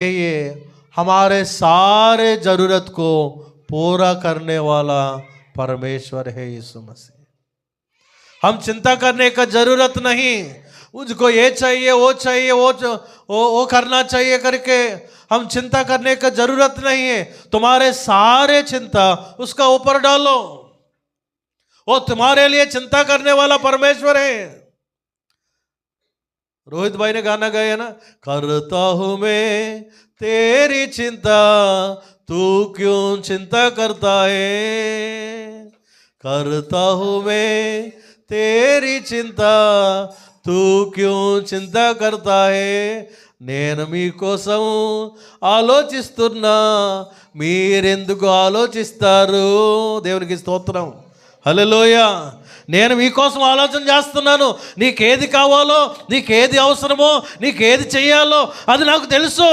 ये हमारे सारे जरूरत को पूरा करने वाला परमेश्वर है यीशु मसीह। हम चिंता करने का जरूरत नहीं, मुझको ये चाहिए वो चाहिए वो करना चाहिए करके हम चिंता करने का जरूरत नहीं है। तुम्हारे सारे चिंता उसका ऊपर डालो, वो तुम्हारे लिए चिंता करने वाला परमेश्वर है। रोहित भाई ने गाना गाया ना, करता हूं मैं तेरी चिंता तू क्यों चिंता करता है, करता हूं मैं तेरी चिंता तू क्यों चिंता करता है, నేను మీకోసం ఆలోచిస్తున్నా మీరెందుకు ఆలోచిస్తారు. దేవునికి స్తోత్రం, హల్లెలూయా. నేను మీకోసం ఆలోచన చేస్తున్నాను. నీకేది కావాలో, నీకేది అవసరమో, నీకేది చెయ్యాలో అది నాకు తెలుసు.